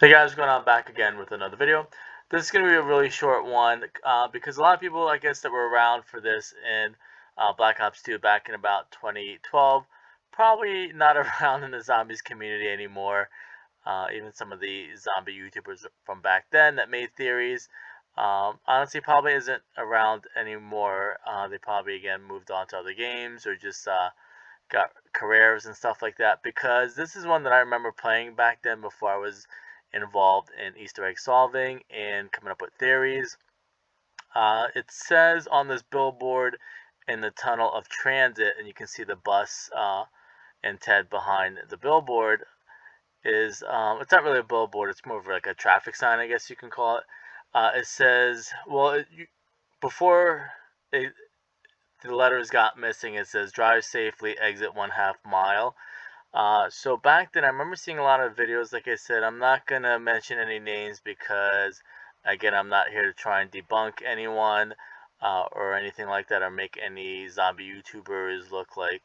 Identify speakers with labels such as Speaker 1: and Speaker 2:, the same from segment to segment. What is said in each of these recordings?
Speaker 1: Hey guys, what's going on? Back again with another video. This is going to be a really short one because a lot of people, I guess, that were around for this in Black Ops 2 back in about 2012, probably not around in the zombies community anymore. Even some of the zombie YouTubers from back then that made theories, honestly, probably isn't around anymore. They probably, again, moved on to other games or just got careers and stuff like that, because this is one that I remember playing back then before I was involved in Easter egg solving and coming up with theories. It says on this billboard in the tunnel of Transit, and you can see the bus and Ted behind the billboard, is it's not really a billboard, it's more of like a traffic sign, I guess you can call it. It says, well, before it, the letters got missing, it says drive safely, exit 1/2 mile. So back then, I remember seeing a lot of videos. Like I said, I'm not gonna mention any names because, again, I'm not here to try and debunk anyone or anything like that, or make any zombie YouTubers look like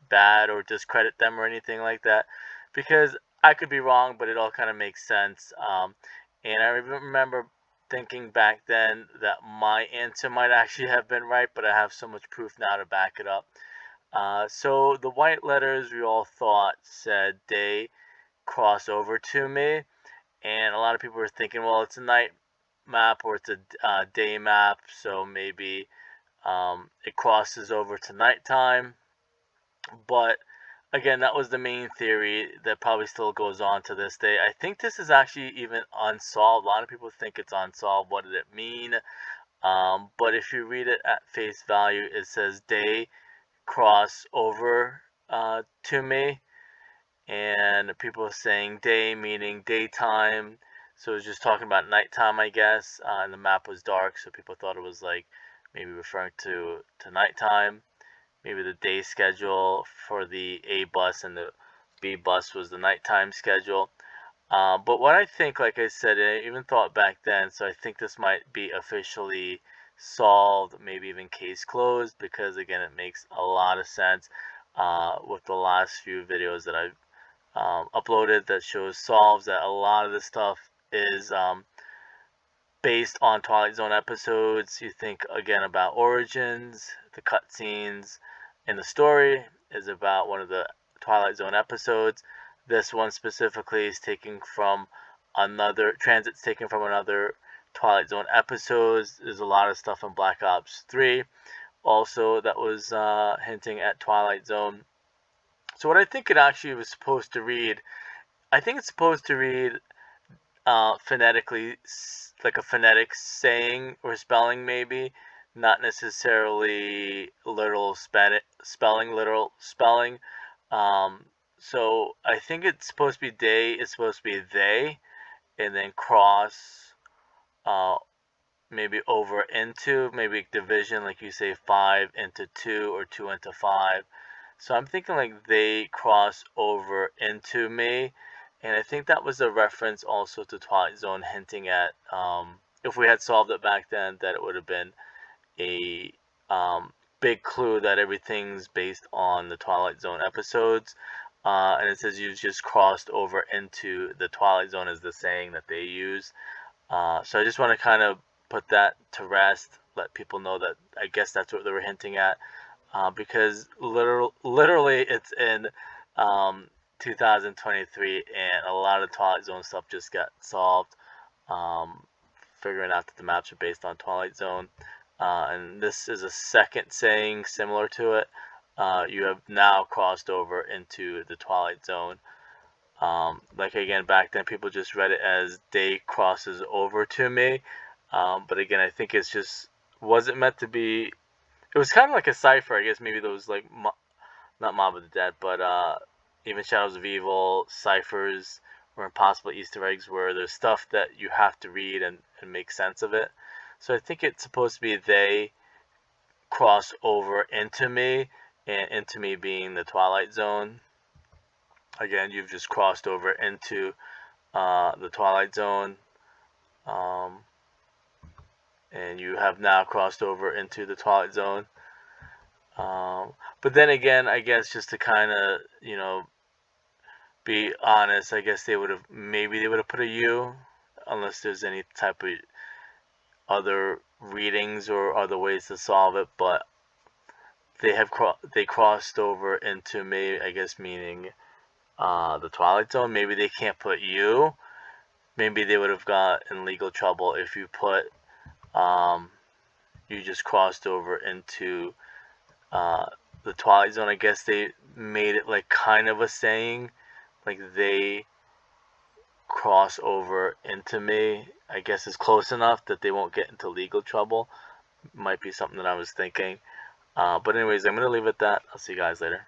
Speaker 1: bad or discredit them or anything like that. Because I could be wrong, but it all kind of makes sense. And I remember thinking back then that my answer might actually have been right, but I have so much proof now to back it up. So the white letters we all thought said day cross over to me, and a lot of people were thinking, well, it's a night map or it's a day map, so maybe it crosses over to nighttime. But again, that was the main theory that probably still goes on to this day. I think this is actually even unsolved. A lot of people think it's unsolved. What did it mean? But if you read it at face value, it says day cross over to me, and people are saying day meaning daytime, so it was just talking about nighttime, I guess. And the map was dark, so people thought it was like maybe referring to nighttime. Maybe the day schedule for the A bus and the B bus was the nighttime schedule. But what I think, like I said, I even thought back then, so I think this might be officially solved, maybe even case closed, because again, it makes a lot of sense with the last few videos that I've uploaded that shows solves that a lot of this stuff is based on Twilight Zone episodes. You think again about Origins, the cutscenes, and the story is about one of the Twilight Zone episodes. This one specifically is taken from another, Transit's taken from another Twilight Zone episodes. There's a lot of stuff in Black Ops 3 also that was hinting at Twilight Zone. So what I think it actually was supposed to read, I think it's supposed to read phonetically, like a phonetic saying or spelling, maybe, not necessarily literal spelling, literal spelling. So I think it's supposed to be day, it's supposed to be they, and then cross, uh, maybe over into, maybe division, like you say, 5 into 2 or 2 into 5. So I'm thinking like they cross over into me, and I think that was a reference also to Twilight Zone, hinting at if we had solved it back then, that it would have been a big clue that everything's based on the Twilight Zone episodes. And it says you've just crossed over into the Twilight Zone, is the saying that they use. So I just want to kind of put that to rest, let people know that I guess that's what they were hinting at, because literally it's in 2023, and a lot of Twilight Zone stuff just got solved. Um, Figuring out that the maps are based on Twilight Zone, and this is a second saying similar to it. You have now crossed over into the Twilight Zone. Like again, back then people just read it as day crosses over to me. But again, I think it's just wasn't meant to be. It was kind of like a cipher, I guess. Maybe those like not Mob of the Dead, but even Shadows of Evil ciphers or impossible Easter eggs, where there's stuff that you have to read and make sense of it. So I think it's supposed to be they cross over into me, and into me being the Twilight Zone. Again, you've just crossed over into the Twilight Zone, um, and you have now crossed over into the Twilight Zone. But then again, I guess just to kind of, be honest, I guess maybe they would have put a U, unless there's any type of other readings or other ways to solve it. But they crossed over into May, I guess, meaning the Twilight Zone. Maybe they can't put U. Maybe they would have got in legal trouble if you put you just crossed over into the Twilight Zone. I guess they made it like kind of a saying, like they cross over into me. I guess is close enough that they won't get into legal trouble. Might be something that I was thinking. But anyways, I'm going to leave it at that. I'll see you guys later.